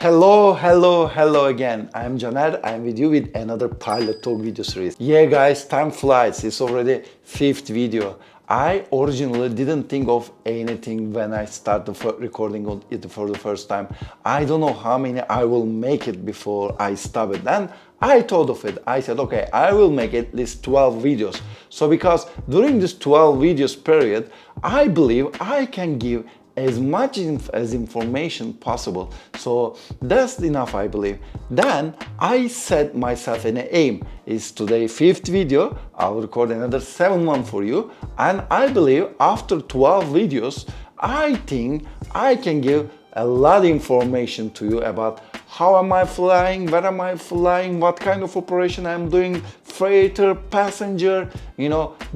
Hello again. I'm Caner. I'm with you with another Pilot Talk video series. Yeah guys, time flies. It's already fifth video. I originally didn't think of anything when I started recording it for the first time. I don't know how many I will make it before I stop it. Then I thought of it. I said, okay, I will make at least 12 videos. So because during this 12 videos period, I believe I can give as much as information possible. So that's enough, I believe. Then I set myself an aim. It's today fifth video. I'll record another 7 months for you. And I believe after 12 videos, I think I can give a lot of information to you about how am I flying, where am I flying, what kind of operation I'm doing, freighter, passenger,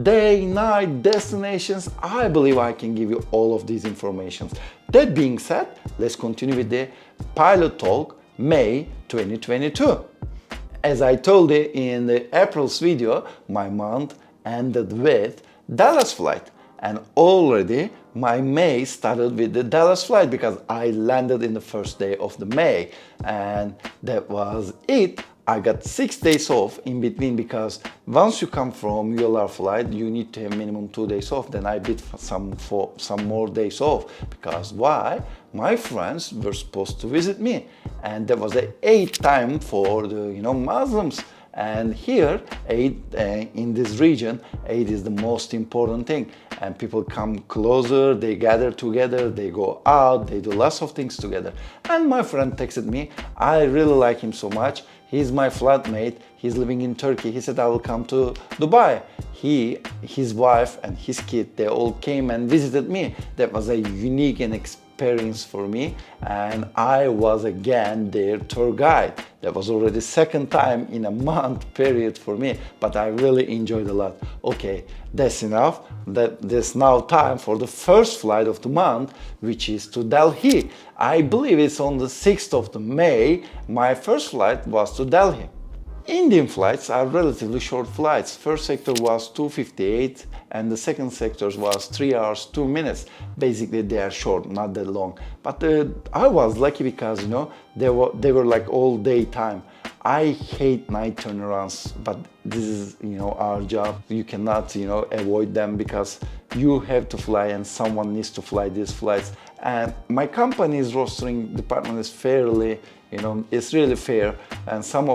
day, night, destinations. I believe I can give you all of these informations. That being said, let's continue with the Pilot Talk May 2022. As I told you in the April's video, my month ended with Dallas flight. And already my May started with the Dallas flight because I landed in the first day of the May, and that was it. I got 6 days off in between because once you come from ULR flight, you need to have minimum 2 days off. Then I did some more days off because why? My friends were supposed to visit me, and that was the 8th time for the Muslims. And here, Eid, in this region, Eid is the most important thing. And people come closer, they gather together, they go out, they do lots of things together. And my friend texted me, I really like him so much. He's my flatmate, he's living in Turkey. He said, I will come to Dubai. His wife and his kid, they all came and visited me. That was a unique and experience for me, and I was again their tour guide. That was already second time in a month period for me, but I really enjoyed a lot. Okay, that's enough. There's now time for the first flight of the month, which is to Delhi. I believe it's on the 6th of May. My first flight was to Delhi. Indian flights are relatively short flights. First sector was 2:58 and the second sector was 3 hours 2 minutes. Basically they are short, not that long. But I was lucky because they were like all day time. I hate night turnarounds, but this is our job. You cannot avoid them because you have to fly and someone needs to fly these flights. And my company's rostering department is fairly it's really fair, and some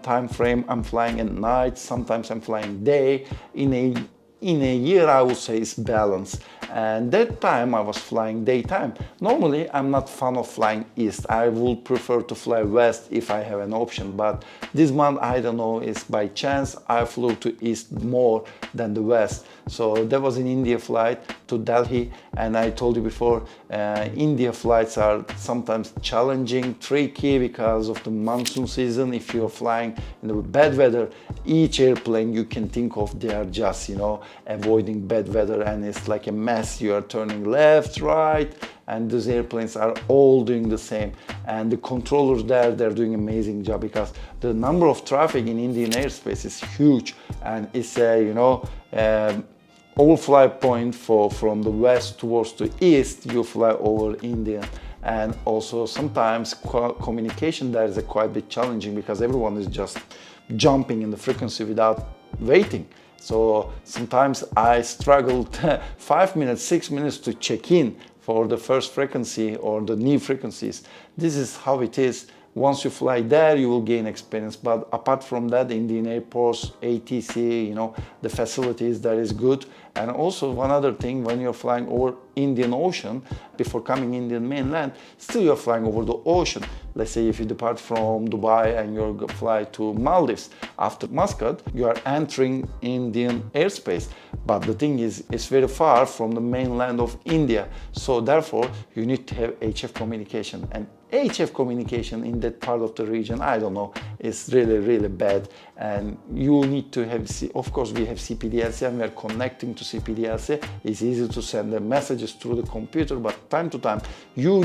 time frame I'm flying at night, sometimes I'm flying day. In a year I would say it's balanced, and that time I was flying daytime. Normally I'm not fan of flying east. I would prefer to fly west if I have an option, but this month I don't know, it's by chance I flew to east more than the west. So that was an India flight to Delhi, and I told you before, India flights are sometimes challenging, tricky because of the monsoon season. If you're flying in the bad weather, each airplane you can think of, they are just avoiding bad weather, and it's like a mess. You are turning left, right, and these airplanes are all doing the same. And the controllers there, they're doing an amazing job because the number of traffic in Indian airspace is huge, and it's a overfly point from the west towards the east. You fly over India, and also sometimes communication there is quite a bit challenging because everyone is just jumping in the frequency without waiting. So sometimes I struggled 5 minutes, 6 minutes to check in for the first frequency or the new frequencies. This is how it is. Once you fly there, you will gain experience. But apart from that, Indian airports, ATC, the facilities, that is good. And also one other thing, when you're flying over Indian Ocean, before coming Indian mainland, still you're flying over the ocean. Let's say if you depart from Dubai and you fly to Maldives, after Muscat, you are entering Indian airspace. But the thing is, it's very far from the mainland of India. So therefore, you need to have HF communication. And HF communication in that part of the region, I don't know, it's really bad. And you need to have, of course we have CPDLC and we are connecting to CPDLC. It's easy to send the messages through the computer, but time to time you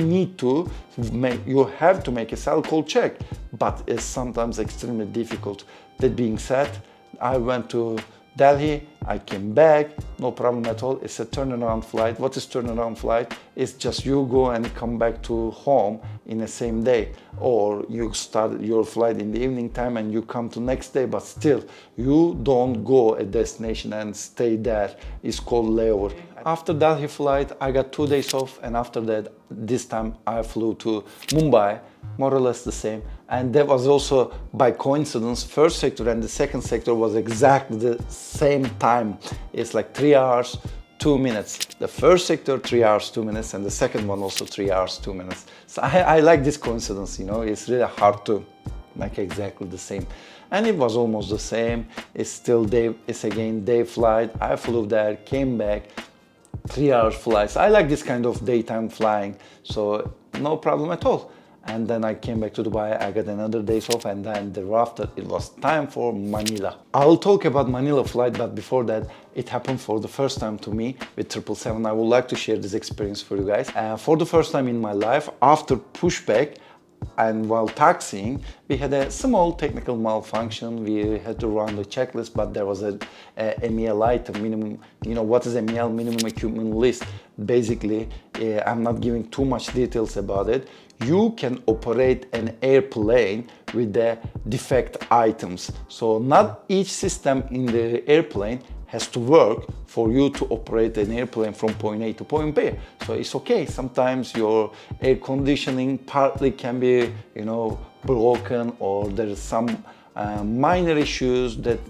have to make a cell call check, but it's sometimes extremely difficult. That being said, I went to Delhi I came back, no problem at all. It's a turnaround flight. What is turnaround flight? It's just you go and come back to home in the same day, or you start your flight in the evening time and you come to next day, but still you don't go a destination and stay there. It's called layover. After Delhi flight, I got 2 days off, and after that, this time I flew to Mumbai, more or less the same. And that was also by coincidence. First sector and the second sector was exactly the same time. It's like 3 hours, 2 minutes. The first sector, 3 hours, 2 minutes, and the second one also 3 hours, 2 minutes. So I like this coincidence, you know, it's really hard to make exactly the same. And it was almost the same. It's still day, it's again day flight. I flew there, came back, 3 hours flights. I like this kind of daytime flying, so no problem at all. And then I came back to Dubai, I got another days off, and then thereafter it was time for Manila. I'll talk about Manila flight, but before that, it happened for the first time to me with 777. I would like to share this experience for you guys. For the first time in my life, after pushback, and while taxiing, we had a small technical malfunction. We had to run the checklist, but there was a MEL item, minimum, you know, what is MEL, minimum equipment list. Basically, I'm not giving too much details about it. You can operate an airplane with the defect items. So not each system in the airplane has to work for you to operate an airplane from point A to point B. So it's okay. Sometimes your air conditioning partly can be, you know, broken, or there is some minor issues that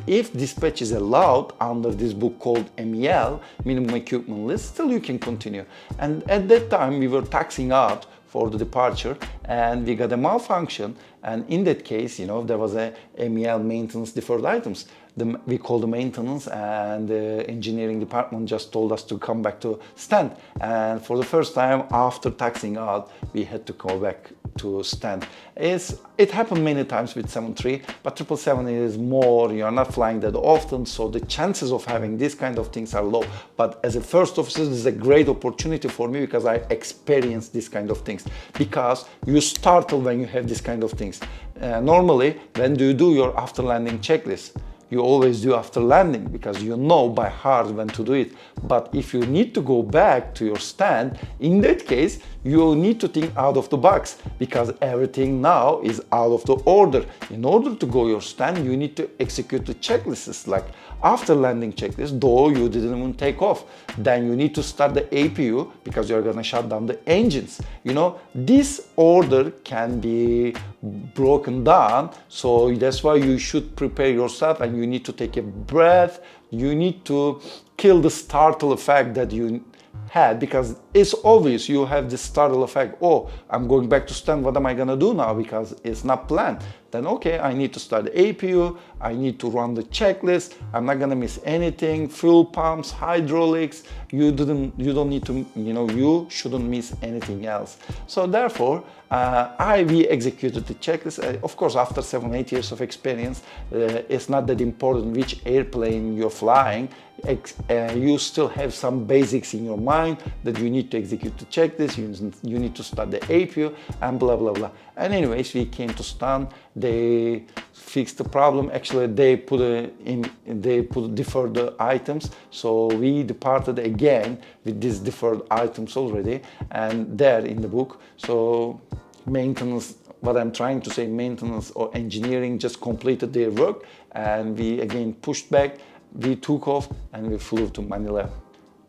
if dispatch is allowed under this book called MEL, minimum equipment list, still you can continue. And at that time we were taxiing out for the departure, and we got a malfunction, and in that case, you know, there was a MEL maintenance deferred items. We called the maintenance, and the engineering department just told us to come back to stand. And for the first time after taxiing out, we had to go back to stand. It happened many times with 73, but 777 is more, you're not flying that often, so the chances of having this kind of things are low. But as a first officer, this is a great opportunity for me because I experienced this kind of things. Because you startle when you have this kind of things. Normally, when do you do your after landing checklist? You always do after landing because you know by heart when to do it. But if you need to go back to your stand, in that case, you need to think out of the box because everything now is out of the order. In order to go your stand, you need to execute the checklists like after landing checklist, though you didn't even take off. Then you need to start the APU because you're gonna shut down the engines. You know, this order can be broken down, so that's why you should prepare yourself and you need to take a breath. You need to kill the startle effect that you had, because it's obvious you have this startle effect. Oh, I'm going back to stand, what am I gonna do now, because it's not planned. Then okay, I need to start the APU, I need to run the checklist, I'm not gonna miss anything, fuel pumps, hydraulics, you don't need to, you know, you shouldn't miss anything else. So therefore, we executed the checklist. Of course, after 7-8 years of experience, it's not that important which airplane you're flying. You still have some basics in your mind that you need to execute the checklist, you need to start the APU, and blah blah blah. And anyways, we came to stand. They fixed the problem. Actually, they deferred the items, so we departed again with these deferred items already, and there in the book. So maintenance, what I'm trying to say, maintenance or engineering just completed their work, and we again pushed back. We took off and we flew to Manila.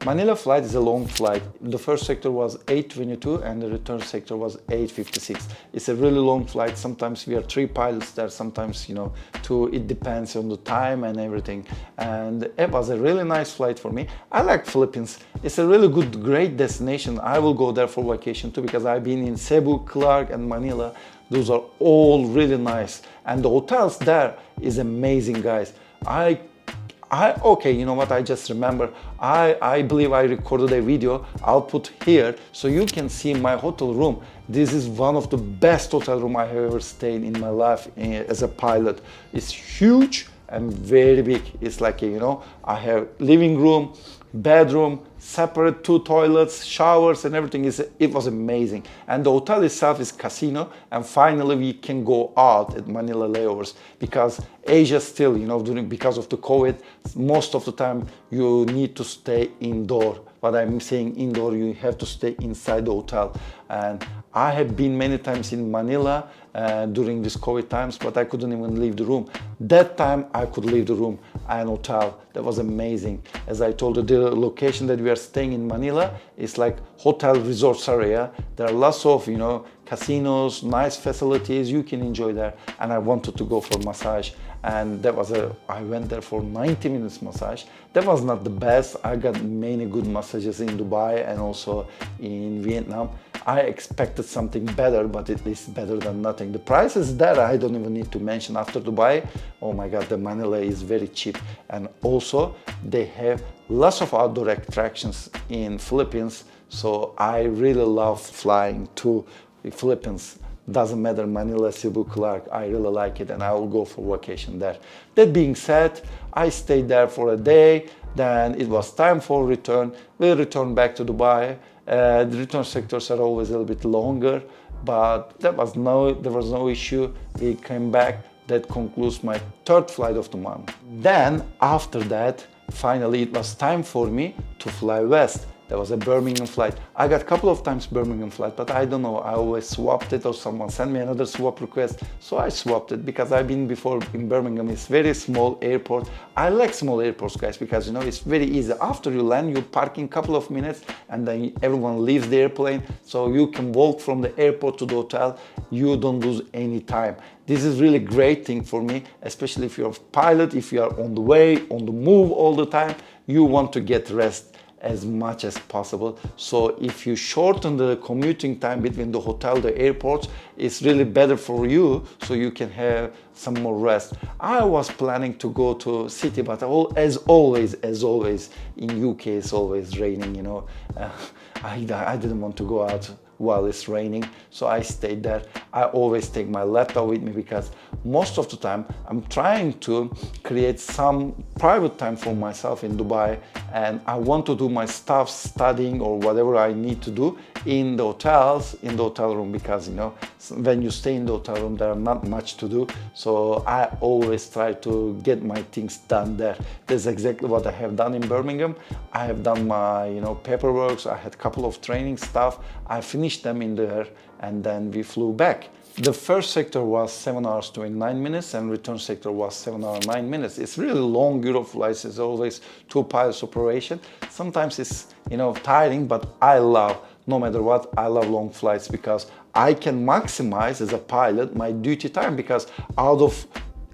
Manila flight is a long flight. The first sector was 8:22 and the return sector was 8:56. It's a really long flight. Sometimes we are 3 pilots there, sometimes, you know, 2. It depends on the time and everything. And it was a really nice flight for me. I like Philippines. It's a really good, great destination. I will go there for vacation too because I've been in Cebu, Clark and Manila. Those are all really nice. And the hotels there is amazing, guys. Okay, you know what, I just remember, I believe I recorded a video, I'll put here so you can see my hotel room. This is one of the best hotel room I have ever stayed in my life as a pilot. It's huge and very big. It's like, you know, I have living room, bedroom, separate 2 toilets, showers, and everything. It was amazing. And the hotel itself is casino. And finally, we can go out at Manila layovers because Asia still, because of the COVID, most of the time you need to stay indoor. What I'm saying indoor, you have to stay inside the hotel. And I have been many times in Manila during this COVID times, but I couldn't even leave the room. That time I could leave the room and hotel. That was amazing. As I told you, the location that we are staying in Manila is like hotel resorts area. There are lots of, casinos, nice facilities you can enjoy there. And I wanted to go for massage. And I went there for 90 minutes massage. That was not the best. I got many good massages in Dubai and also in Vietnam. I expected something better, but it is better than nothing. The prices there, I don't even need to mention. After Dubai, oh my God, the Manila is very cheap. And also they have lots of outdoor attractions in Philippines. So I really love flying to the Philippines. Doesn't matter, Manila, Cebu, Clark, I really like it and I will go for vacation there. That being said, I stayed there for a day, then it was time for return. We returned back to Dubai. The return sectors are always a little bit longer, but there was no issue. We came back. That concludes my third flight of the month. Then after that, finally it was time for me to fly west. There was a Birmingham flight. I got a couple of times Birmingham flight, but I don't know, I always swapped it or someone sent me another swap request. So I swapped it because I've been before in Birmingham. It's very small airport. I like small airports, guys, because it's very easy. After you land, you park in a couple of minutes and then everyone leaves the airplane. So you can walk from the airport to the hotel. You don't lose any time. This is really great thing for me, especially if you're a pilot, if you are on the way, on the move all the time, you want to get rest as much as possible. So if you shorten the commuting time between the hotel, the airport, it's really better for you so you can have some more rest. I was planning to go to city, but as always in UK it's always raining, I didn't want to go out while it's raining, so I stayed there. I always take my laptop with me because most of the time I'm trying to create some private time for myself in Dubai, and I want to do my stuff, studying or whatever I need to do in the hotels, in the hotel room, because when you stay in the hotel room there are not much to do, so I always try to get my things done there. That's exactly what I have done in Birmingham. I have done my paperwork, so I had a couple of training stuff. I finished them in there and then we flew back. The first sector was 7 hours 29 minutes and return sector was 7 hours 9 minutes. It's really long Euro flights. It's always 2 pilots operation. Sometimes it's tiring, but no matter what, I love long flights because I can maximize as a pilot my duty time, because out of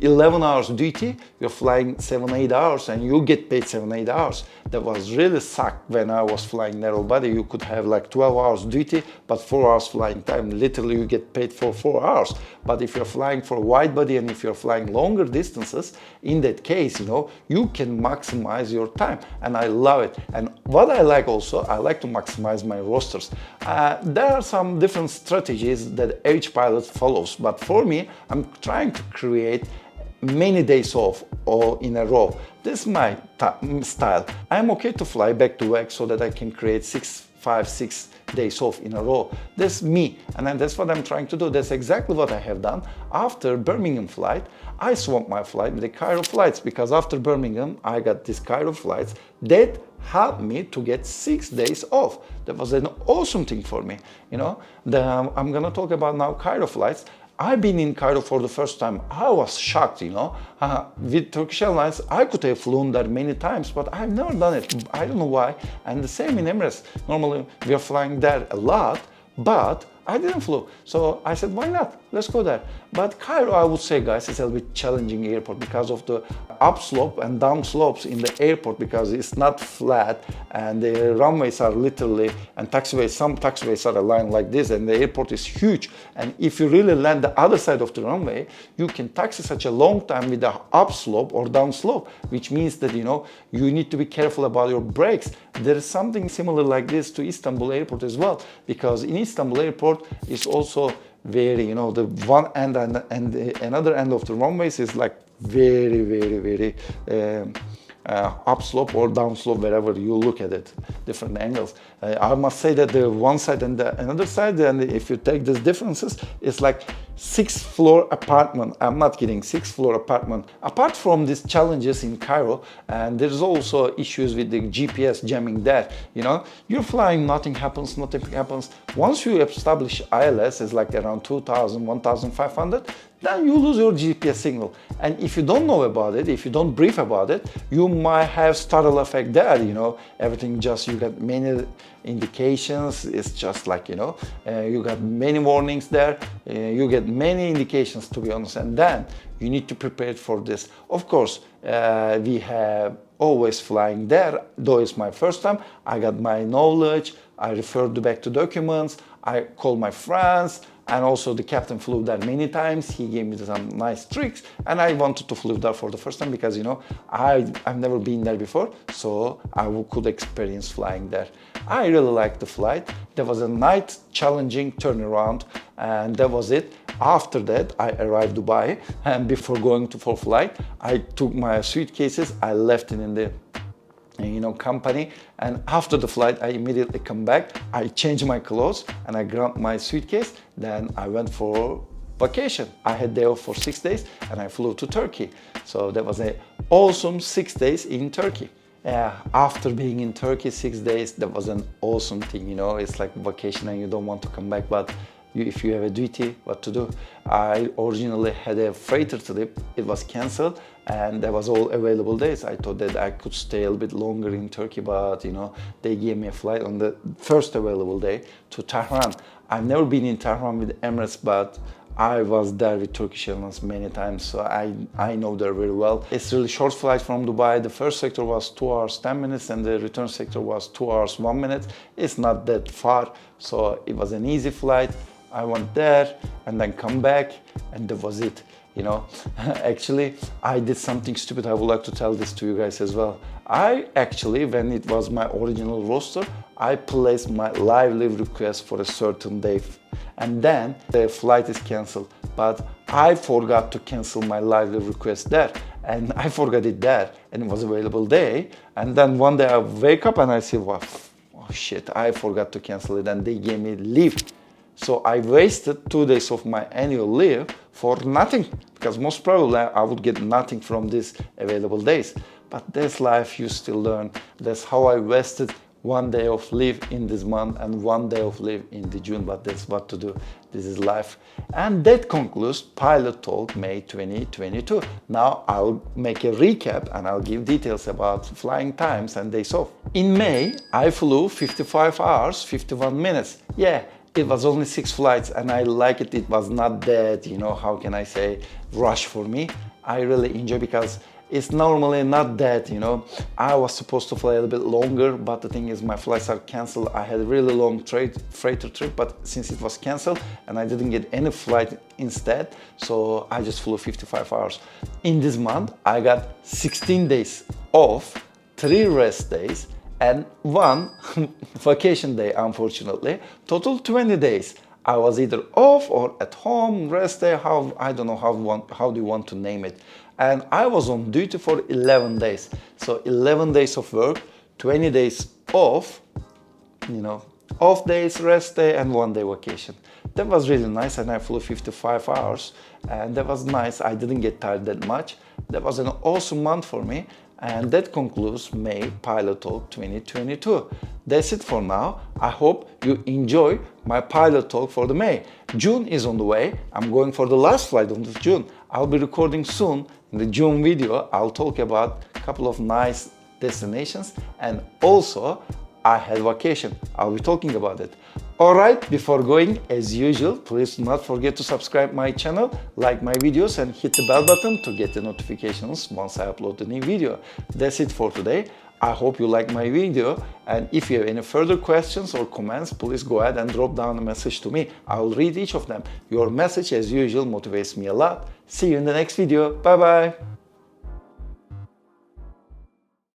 11 hours duty, you're flying 7-8 hours and you get paid 7-8 hours. That was really sucked when I was flying narrow body. You could have like 12 hours duty, but 4 hours flying time. Literally you get paid for 4 hours. But if you're flying for wide body and if you're flying longer distances, in that case, you can maximize your time. And I love it. And what I like also, I like to maximize my rosters. There are some different strategies that each pilot follows. But for me, I'm trying to create many days off or in a row. This is my style. I'm okay to fly back to back so that I can create 5-6 days off in a row. That's me, and that's what I'm trying to do. That's exactly what I have done. After Birmingham flight, I swapped my flight with the Cairo flights, because after Birmingham, I got these Cairo flights that helped me to get 6 days off. That was an awesome thing for me. I'm gonna talk about now Cairo flights. I've been in Cairo for the first time. I was shocked, with Turkish Airlines, I could have flown there many times, but I've never done it. I don't know why. And the same in Emirates. Normally, we are flying there a lot, but I didn't flew. So I said, why not? Let's go there. But Cairo, I would say, guys, is a little bit challenging airport because of the upslope and downslopes in the airport, because it's not flat and the runways are literally, and some taxiways are aligned like this, and the airport is huge. And if you really land the other side of the runway, you can taxi such a long time with the upslope or downslope, which means that, you need to be careful about your brakes. There is something similar like this to Istanbul airport as well, because in Istanbul airport is also very, the one end and the another end of the runways is like very, very, very upslope or downslope, wherever you look at it, different angles. I must say that the one side and the another side, and if you take these differences, it's like 6-floor apartment. I'm not kidding, 6-floor apartment. Apart from these challenges in Cairo, and there's also issues with the GPS jamming there. You know, you're flying, nothing happens. Once you establish ILS, it's like around 2,000, 1,500, then you lose your GPS signal. And if you don't know about it, if you don't brief about it, you might have startle effect there, you know, everything just, you got many indications, it's just like, you know, you got many warnings there, you get many indications, to be honest, and then you need to prepare for this. Of course, we have always flying there, though it's my first time, I got my knowledge, I referred back to documents, I called my friends, and also the captain flew there many times. He gave me some nice tricks, and I wanted to fly there for the first time because, you know, I've never been there before, so I could experience flying there. I really liked the flight. There was a nice challenging turnaround, and that was it. After that, I arrived Dubai, and before going for flight, I took my suitcases, I left it in the company, and after the flight I immediately come back, I changed my clothes and I grabbed my suitcase, then I went for vacation. I had day off for 6 days and I flew to Turkey. So that was an awesome 6 days in Turkey. After being in Turkey 6 days, that was an awesome thing, you know, it's like vacation and you don't want to come back, but if you have a duty, what to do? I originally had a freighter trip, it was cancelled, and that was all available days. I thought that I could stay a little bit longer in Turkey, but, you know, they gave me a flight on the first available day to Tehran. I've never been in Tehran with Emirates, but I was there with Turkish Airlines many times, so I know there very well. It's really short flight from Dubai. The first sector was 2 hours 10 minutes and the return sector was 2 hours 1 minute. It's not that far, so it was an easy flight. I went there and then come back, and that was it, you know. Actually, I did something stupid. I would like to tell this to you guys as well. I actually, when it was my original roster, I placed my live leave request for a certain day, and then the flight is cancelled. But I forgot to cancel my live leave request there, and I forgot it there, and it was available day. And then one day I wake up and I say, well, oh shit, I forgot to cancel it, and they gave me leave. So I wasted 2 days of my annual leave for nothing, because most probably I would get nothing from these available days. But that's life, you still learn. That's how I wasted 1 day of leave in this month and 1 day of leave in the June, but that's what to do. This is life. And that concludes Pilot Talk May 2022. Now I'll make a recap and I'll give details about flying times and days off. In May, I flew 55 hours, 51 minutes. Yeah. It was only 6 flights and I like it. It was not that, you know, how can I say, rush for me. I really enjoy because it's normally not that, you know. I was supposed to fly a little bit longer, but the thing is my flights are cancelled. I had a really long freighter trip, but since it was cancelled and I didn't get any flight instead, so I just flew 55 hours. In this month, I got 16 days off, 3 rest days, and 1 vacation day, unfortunately. Total 20 days. I was either off or at home, rest day, I don't know how do you want to name it. And I was on duty for 11 days. So 11 days of work, 20 days off, you know, off days, rest day, and 1 day vacation. That was really nice, and I flew 55 hours, and that was nice. I didn't get tired that much. That was an awesome month for me. And that concludes May Pilot Talk 2022. That's it for now. I hope you enjoy my Pilot Talk for the May. June is on the way. I'm going for the last flight of June. I'll be recording soon. In the June video, I'll talk about a couple of nice destinations, and also I had vacation. I'll be talking about it. Alright, before going, as usual, please do not forget to subscribe my channel, like my videos, and hit the bell button to get the notifications once I upload a new video. That's it for today. I hope you like my video, and if you have any further questions or comments, please go ahead and drop down a message to me. I will read each of them. Your message, as usual, motivates me a lot. See you in the next video. Bye bye.